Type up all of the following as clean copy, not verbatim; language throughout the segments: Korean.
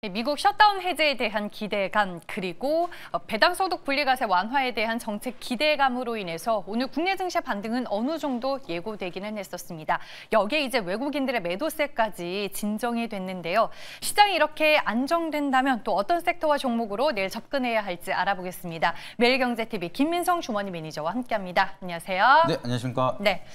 미국 셧다운 해제에 대한 기대감 그리고 배당소득 분리과세 완화에 대한 정책 기대감으로 인해서 오늘 국내 증시 반등은 어느 정도 예고되기는 했었습니다. 여기에 이제 외국인들의 매도세까지 진정이 됐는데요. 시장이 이렇게 안정된다면 또 어떤 섹터와 종목으로 내일 접근해야 할지 알아보겠습니다. 매일경제TV 김민성 주머니 매니저와 함께합니다. 안녕하세요. 네, 안녕하십니까. 네,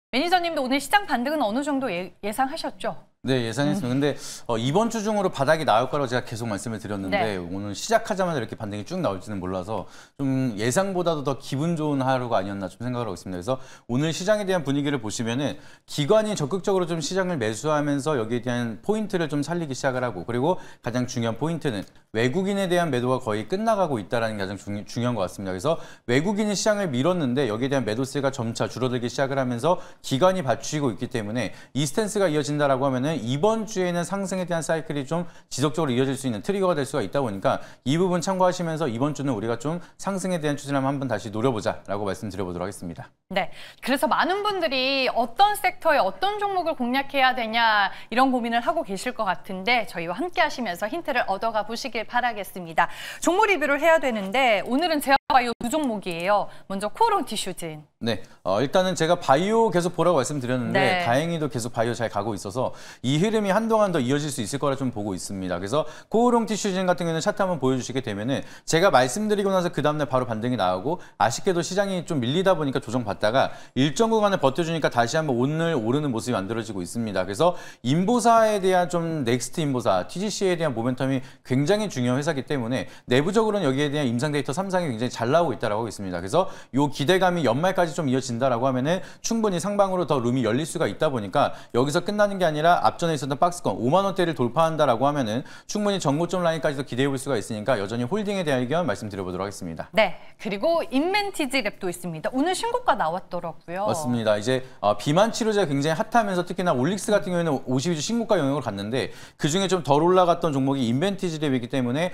매니저님도 오늘 시장 반등은 어느 정도 예상하셨죠? 네, 예상했습니다. 근데 이번 주 중으로 바닥이 나올 거라고 제가 계속 말씀을 드렸는데 네. 오늘 시작하자마자 이렇게 반등이 쭉 나올지는 몰라서 좀 예상보다도 더 기분 좋은 하루가 아니었나 좀 생각을 하고 있습니다. 그래서 오늘 시장에 대한 분위기를 보시면은 기관이 적극적으로 좀 시장을 매수하면서 여기에 대한 포인트를 좀 살리기 시작을 하고, 그리고 가장 중요한 포인트는 외국인에 대한 매도가 거의 끝나가고 있다는 게 가장 중요한 것 같습니다. 그래서 외국인이 시장을 밀었는데 여기에 대한 매도세가 점차 줄어들기 시작을 하면서 기관이 받치고 있기 때문에 이 스탠스가 이어진다라고 하면은 이번 주에는 상승에 대한 사이클이 좀 지속적으로 이어질 수 있는 트리거가 될 수가 있다 보니까 이 부분 참고하시면서 이번 주는 우리가 좀 상승에 대한 추진을 한번 다시 노려보자라고 말씀드려보도록 하겠습니다. 네, 그래서 많은 분들이 어떤 섹터에 어떤 종목을 공략해야 되냐 이런 고민을 하고 계실 것 같은데 저희와 함께 하시면서 힌트를 얻어가 보시길 바라겠습니다. 종목 리뷰를 해야 되는데 오늘은 제약바이오 두 종목이에요. 먼저 코오롱 티슈진. 네, 일단은 제가 바이오 계속 보라고 말씀드렸는데 네. 다행히도 계속 바이오 잘 가고 있어서 이 흐름이 한동안 더 이어질 수 있을 거라 좀 보고 있습니다. 그래서 코오롱 티슈진 같은 경우는 차트 한번 보여주시게 되면은 제가 말씀드리고 나서 그 다음날 바로 반등이 나오고, 아쉽게도 시장이 좀 밀리다 보니까 조정받다가 일정 구간을 버텨주니까 다시 한번 오늘 오르는 모습이 만들어지고 있습니다. 그래서 인보사에 대한 좀 넥스트 인보사, TGC에 대한 모멘텀이 굉장히 중요한 회사이기 때문에 내부적으로는 여기에 대한 임상 데이터 3상이 굉장히 잘 나오고 있다고 하고 있습니다. 그래서 이 기대감이 연말까지 좀 이어진다라고 하면은 충분히 상방으로 더 룸이 열릴 수가 있다 보니까 여기서 끝나는 게 아니라 앞전에 있었던 박스권 5만 원대를 돌파한다라고 하면은 충분히 정고점 라인까지도 기대해 볼 수가 있으니까 여전히 홀딩에 대한 의견 말씀드려보도록 하겠습니다. 네, 그리고 인멘티지 랩도 있습니다. 오늘 신고가 나왔더라고요. 맞습니다. 이제 비만 치료제가 굉장히 핫하면서 특히나 올릭스 같은 경우에는 52주 신고가 영역을 갔는데 그중에 좀 덜 올라갔던 종목이 인멘티지 랩이기 때문에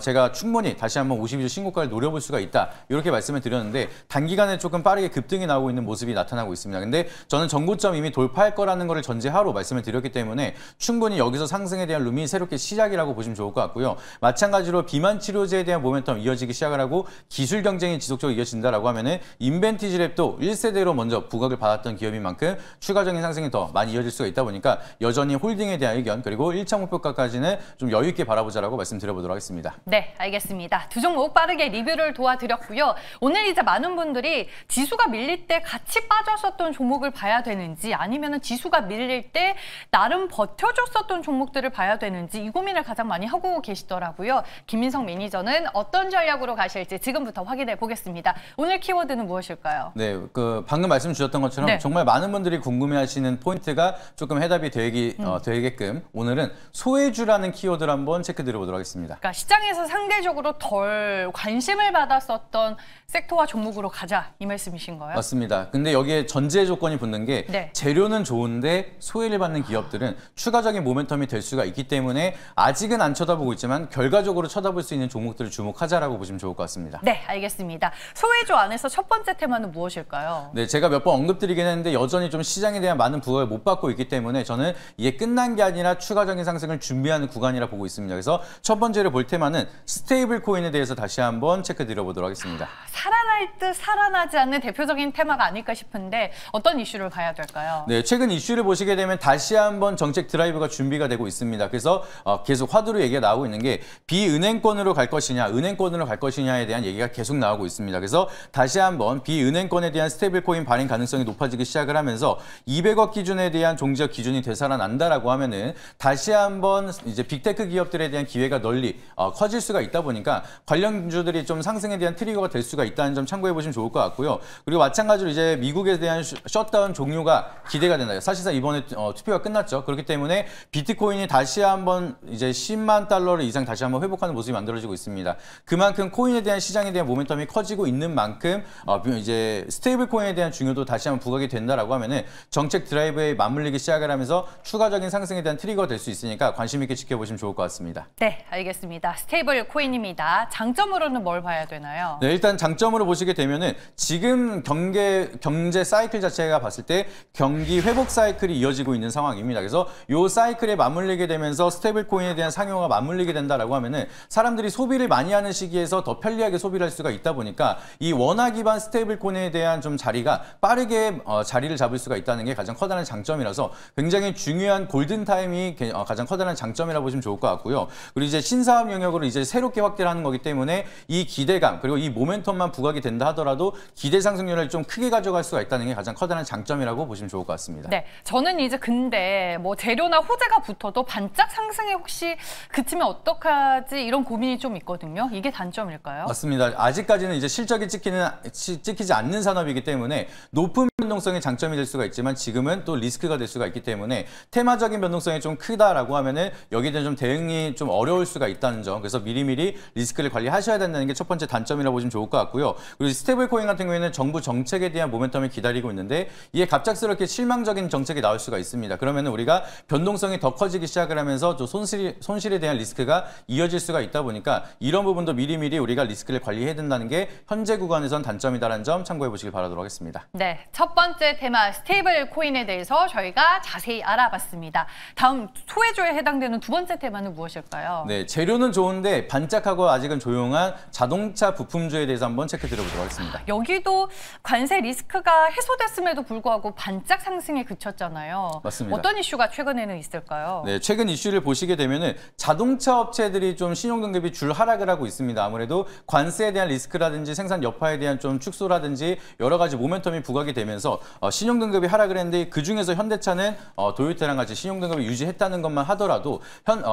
제가 충분히 다시 한번 52주 신고가를 노려볼 수가 있다, 이렇게 말씀을 드렸는데 단기간에 조금 빠르게 급등이 나오고 있는 모습이 나타나고 있습니다. 근데 저는 정고점 이미 돌파할 거라는 거를 전제하로 말씀을 드렸기 때문에 충분히 여기서 상승에 대한 룸이 새롭게 시작이라고 보시면 좋을 것 같고요. 마찬가지로 비만 치료제에 대한 모멘텀 이어지기 시작을 하고 기술 경쟁이 지속적으로 이어진다라고 하면은 인벤티지 랩도 1세대로 먼저 부각을 받았던 기업인 만큼 추가적인 상승이 더 많이 이어질 수가 있다 보니까 여전히 홀딩에 대한 의견, 그리고 1차 목표가까지는 좀 여유 있게 바라보자라고 말씀드려보도록 하겠습니다. 네, 알겠습니다. 두 종목 빠르게 리뷰를 도와드렸고요. 오늘 이제 많은 분들이 지수가 밀릴 때 같이 빠졌었던 종목을 봐야 되는지, 아니면 지수가 밀릴 때 나름 버텨줬었던 종목들을 봐야 되는지 이 고민을 가장 많이 하고 계시더라고요. 김민성 매니저는 어떤 전략으로 가실지 지금부터 확인해 보겠습니다. 오늘 키워드는 무엇일까요? 네, 방금 말씀 주셨던 것처럼 네. 정말 많은 분들이 궁금해하시는 포인트가 조금 해답이 되게끔 오늘은 소외주라는 키워드를 한번 체크드려보도록 하겠습니다. 그러니까 시장에서 상대적으로 덜 관심을 받았었던 섹터와 종목으로 가자, 이 말씀이신 거예요? 맞습니다. 근데 여기에 전제 조건이 붙는 게 네. 재료는 좋은데 소외를 받는 기업들은 추가적인 모멘텀이 될 수가 있기 때문에 아직은 안 쳐다보고 있지만 결과적으로 쳐다볼 수 있는 종목들을 주목하자라고 보시면 좋을 것 같습니다. 네, 알겠습니다. 소외주 안에서 첫 번째 테마는 무엇일까요? 네, 제가 몇 번 언급드리긴 했는데 여전히 좀 시장에 대한 많은 부각을 못 받고 있기 때문에 저는 이게 끝난 게 아니라 추가적인 상승을 준비하는 구간이라 보고 있습니다. 그래서 첫 번째로 볼 테마는 스테이블 코인에 대해서 다시 한번 체크드려보도록 하겠습니다. 살아날 듯 살아나지 않는 대표적인 테마가 아닐까 싶은데 어떤 이슈를 봐야 될까요? 네, 최근 이슈를 보시게 되면 다시 한번 정책 드라이브가 준비가 되고 있습니다. 그래서 계속 화두로 얘기가 나오고 있는 게 비은행권으로 갈 것이냐, 은행권으로 갈 것이냐에 대한 얘기가 계속 나오고 있습니다. 그래서 다시 한번 비은행권에 대한 스테이블 코인 발행 가능성이 높아지기 시작을 하면서 200억 기준에 대한 종지적 기준이 되살아난다라고 하면은 다시 한번 이제 빅테크 기업들에 대한 기회가 널리 커질 수가 있다 보니까 관련주들이 좀 상승에 대한 트리거가 될 수가 있다는 점 참고해 보시면 좋을 것 같고요. 그리고 마찬가지로 이제 미국에 대한 셧다운 종료가 기대가 된다. 사실상 이번에 투표가 끝났죠. 그렇기 때문에 비트코인이 다시 한번 이제 10만 달러 이상 다시 한번 회복하는 모습이 만들어지고 있습니다. 그만큼 코인에 대한 시장에 대한 모멘텀이 커지고 있는 만큼 이제 스테이블 코인에 대한 중요도 다시 한번 부각이 된다라고 하면은 정책 드라이브에 맞물리기 시작을 하면서 추가적인 상승에 대한 트리거가 될 수 있으니까 관심 있게 지켜보시면 좋을 것 같습니다. 네, 알겠습니다. 스테이블 코인입니다. 장점으로는 뭘 봐야 되나요? 네, 일단 장점으로 보시면 보시게 되면은 지금 경제 사이클 자체가 봤을 때 경기 회복 사이클이 이어지고 있는 상황입니다. 그래서 이 사이클에 맞물리게 되면서 스테이블 코인에 대한 상용화가 맞물리게 된다라고 하면은 사람들이 소비를 많이 하는 시기에서 더 편리하게 소비를 할 수가 있다 보니까 이 원화 기반 스테이블 코인에 대한 좀 자리가 빠르게 자리를 잡을 수가 있다는 게 가장 커다란 장점이라서 굉장히 중요한 골든 타임이 가장 커다란 장점이라고 보시면 좋을 것 같고요. 그리고 이제 신사업 영역으로 이제 새롭게 확대를 하는 거기 때문에 이 기대감 그리고 이 모멘텀만 부각이 된다 하더라도 기대 상승률을 좀 크게 가져갈 수가 있다는 게 가장 커다란 장점이라고 보시면 좋을 것 같습니다. 네, 저는 이제 근데 뭐 재료나 호재가 붙어도 반짝 상승에 혹시 그치면 어떡하지 이런 고민이 좀 있거든요. 이게 단점일까요? 맞습니다. 아직까지는 이제 실적이 찍히지 않는 산업이기 때문에 높은 변동성이 장점이 될 수가 있지만 지금은 또 리스크가 될 수가 있기 때문에 테마적인 변동성이 좀 크다라고 하면은 여기에 대한 좀 대응이 좀 어려울 수가 있다는 점. 그래서 미리미리 리스크를 관리하셔야 된다는 게 첫 번째 단점이라고 보시면 좋을 것 같고요. 그리고 스테이블 코인 같은 경우에는 정부 정책에 대한 모멘텀이 기다리고 있는데 이에 갑작스럽게 실망적인 정책이 나올 수가 있습니다. 그러면은 우리가 변동성이 더 커지기 시작을 하면서 좀 손실에 대한 리스크가 이어질 수가 있다 보니까 이런 부분도 미리미리 우리가 리스크를 관리해야 된다는 게 현재 구간에선 단점이다라는 점 참고해 보시길 바라도록 하겠습니다. 네, 첫 번째 테마 스테이블 코인에 대해서 저희가 자세히 알아봤습니다. 다음 소외주에 해당되는 두 번째 테마는 무엇일까요? 네, 재료는 좋은데 반짝하고 아직은 조용한 자동차 부품주에 대해서 한번 체크 드려보도록 하겠습니다. 여기도 관세 리스크가 해소됐음에도 불구하고 반짝 상승에 그쳤잖아요. 맞습니다. 어떤 이슈가 최근에는 있을까요? 네, 최근 이슈를 보시게 되면은 자동차 업체들이 좀 신용 등급이 줄 하락을 하고 있습니다. 아무래도 관세에 대한 리스크라든지 생산 여파에 대한 좀 축소라든지 여러 가지 모멘텀이 부각이 되면서 신용 등급이 하락을 했는데 그 중에서 현대차는 도요타랑 같이 신용 등급을 유지했다는 것만 하더라도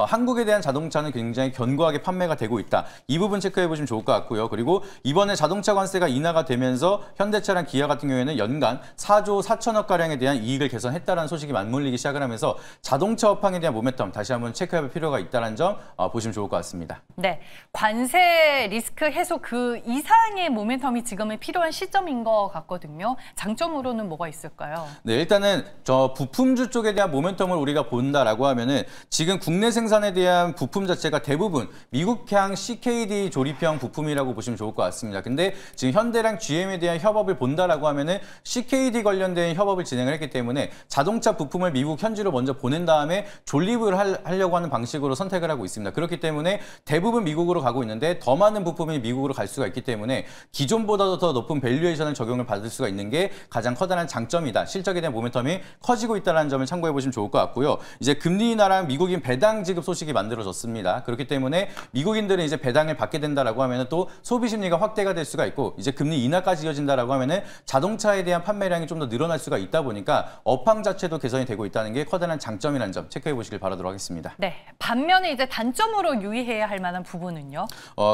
한국에 대한 자동차는 굉장히 견고하게 판매가 되고 있다. 이 부분 체크해 보시면 좋을 것 같고요. 그리고 이번에 자동차 관세가 인하가 되면서 현대차랑 기아 같은 경우에는 연간 4조 4천억 가량에 대한 이익을 개선했다는 소식이 맞물리기 시작을 하면서 자동차 업황에 대한 모멘텀 다시 한번 체크할 필요가 있다는 점 보시면 좋을 것 같습니다. 네, 관세 리스크 해소 그 이상의 모멘텀이 지금은 필요한 시점인 것 같거든요. 장점으로는 뭐가 있을까요? 네, 일단은 저 부품주 쪽에 대한 모멘텀을 우리가 본다라고 하면은 지금 국내 생산에 대한 부품 자체가 대부분 미국향 CKD 조립형 부품이라고 보시면 좋을 것 같습니다. 근데 지금 현대랑 GM에 대한 협업을 본다라고 하면은 CKD 관련된 협업을 진행을 했기 때문에 자동차 부품을 미국 현지로 먼저 보낸 다음에 조립을 하려고 하는 방식으로 선택을 하고 있습니다. 그렇기 때문에 대부분 미국으로 가고 있는데 더 많은 부품이 미국으로 갈 수가 있기 때문에 기존보다도 더 높은 밸류에이션을 적용을 받을 수가 있는 게 가장 커다란 장점이다. 실적에 대한 모멘텀이 커지고 있다는 점을 참고해 보시면 좋을 것 같고요. 이제 금리 인하랑 미국인 배당 지급 소식이 만들어졌습니다. 그렇기 때문에 미국인들은 이제 배당을 받게 된다라고 하면은 또 소비 심리가 확대가 될 수가 있고 이제 금리 인하까지 이어진다라고 하면은 자동차에 대한 판매량이 좀 더 늘어날 수가 있다 보니까 업황 자체도 개선이 되고 있다는 게 커다란 장점이라는 점 체크해 보시길 바라도록 하겠습니다. 네, 반면에 이제 단점으로 유의해야 할 만한 부분은요?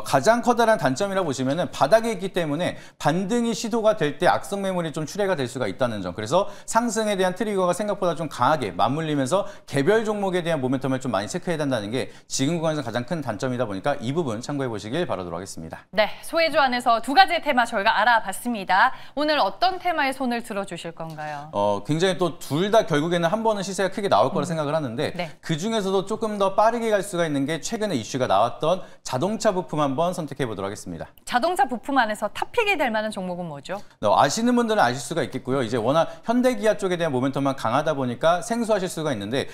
가장 커다란 단점이라고 보시면은 바닥에 있기 때문에 반등이 시도가 될 때 악성 매물이 좀 출회가 될 수가 있다는 점. 그래서 상승에 대한 트리거가 생각보다 좀 강하게 맞물리면서 개별 종목에 대한 모멘텀을 좀 많이 체크해야 된다는 게 지금 구간에서 가장 큰 단점이다 보니까 이 부분 참고해 보시길 바라도록 하겠습니다. 네, 소외주 안에서 두 가지의 테마 저희가 알아봤습니다. 오늘 어떤 테마에 손을 들어주실 건가요? 굉장히 또 둘 다 결국에는 한 번은 시세가 크게 나올 거라 생각을 하는데 네. 그 중에서도 조금 더 빠르게 갈 수가 있는 게 최근에 이슈가 나왔던 자동차 부품 한번 선택해 보도록 하겠습니다. 자동차 부품 안에서 탑픽이 될 만한 종목은 뭐죠? 아시는 분들은 아실 수가 있겠고요. 이제 워낙 현대기아 쪽에 대한 모멘텀만 강하다 보니까 생소하실 수가 있는데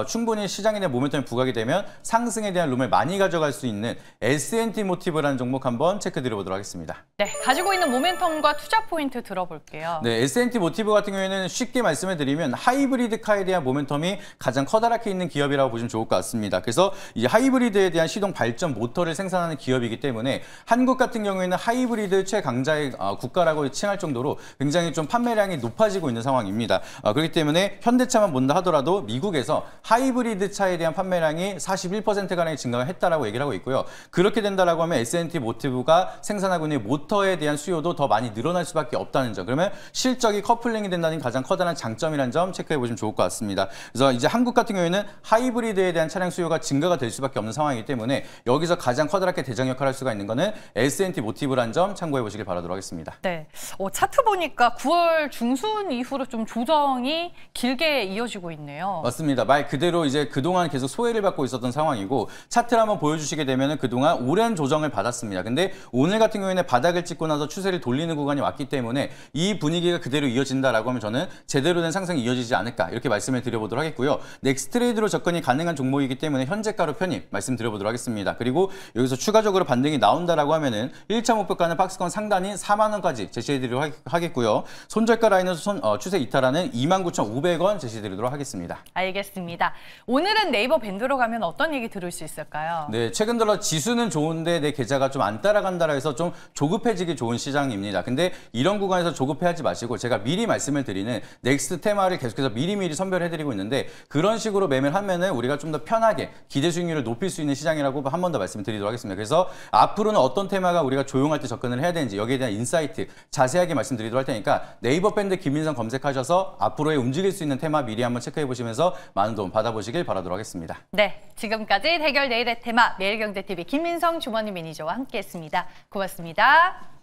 충분히 시장에 대한 모멘텀이 부각이 되면 상승에 대한 룸을 많이 가져갈 수 있는 S&T 모티브라는 종목 한번 체크 드려보도록 하겠습니다. 네, 가지고 있는 모멘텀과 투자 포인트 들어볼게요. 네, S&T 모티브 같은 경우에는 쉽게 말씀을 드리면 하이브리드 카에 대한 모멘텀이 가장 커다랗게 있는 기업이라고 보시면 좋을 것 같습니다. 그래서 이 하이브리드에 대한 시동 발전 모터를 생산하는 기업이기 때문에 한국 같은 경우에는 하이브리드 최강자의 국가라고 칭할 정도로 굉장히 좀 판매량이 높아지고 있는 상황입니다. 그렇기 때문에 현대차만 본다 하더라도 미국에서 하이브리드 차에 대한 판매량이 41%가량이 증가가 했다라고 얘기를 하고 있고요. 그렇게 된다라고 하면 S&T 모티브가 생산하고 있는 모터에 대한 수요도 더 많이 늘어날 수밖에 없다는 점. 그러면 실적이 커플링이 된다는 가장 커다란 장점이라는 점 체크해 보시면 좋을 것 같습니다. 그래서 이제 한국 같은 경우에는 하이브리드에 대한 차량 수요가 증가가 될 수밖에 없는 상황이기 때문에 여기서 가장 커다랗게 대장 역할을 할 수가 있는 거는 S&T 모티브라는 점 참고해 보시길 바라도록 하겠습니다. 네, 차트 보니까 9월 6월 중순 이후로 좀 조정이 길게 이어지고 있네요. 맞습니다. 말 그대로 이제 그동안 계속 소외를 받고 있었던 상황이고 차트를 한번 보여주시게 되면 그동안 오랜 조정을 받았습니다. 근데 오늘 같은 경우에는 바닥을 찍고 나서 추세를 돌리는 구간이 왔기 때문에 이 분위기가 그대로 이어진다라고 하면 저는 제대로 된 상승이 이어지지 않을까 이렇게 말씀을 드려보도록 하겠고요. 넥스트레이드로 접근이 가능한 종목이기 때문에 현재가로 편입 말씀드려보도록 하겠습니다. 그리고 여기서 추가적으로 반등이 나온다라고 하면은 1차 목표가는 박스권 상단인 4만 원까지 제시해드리도록 하겠고요. 손절가 라인에서 추세 이탈하는 29,500원 제시드리도록 하겠습니다. 알겠습니다. 오늘은 네이버 밴드로 가면 어떤 얘기 들을 수 있을까요? 네, 최근 들어 지수는 좋은데 내 계좌가 좀 안 따라간다라 해서 좀 조급해지기 좋은 시장입니다. 근데 이런 구간에서 조급해하지 마시고 제가 미리 말씀을 드리는 넥스트 테마를 계속해서 미리미리 선별해드리고 있는데 그런 식으로 매매를 하면은 우리가 좀 더 편하게 기대 수익률을 높일 수 있는 시장이라고 한 번 더 말씀드리도록 하겠습니다. 그래서 앞으로는 어떤 테마가 우리가 조용할 때 접근을 해야 되는지 여기에 대한 인사이트 자세하게 말씀드리도록 할 테니까 네이버 밴드 김민성 검색하셔서 앞으로의 움직일 수 있는 테마 미리 한번 체크해 보시면서 많은 도움 받아보시길 바라도록 하겠습니다. 네, 지금까지 대결 내일의 테마 매일경제TV 김민성 주머니 매니저와 함께했습니다. 고맙습니다.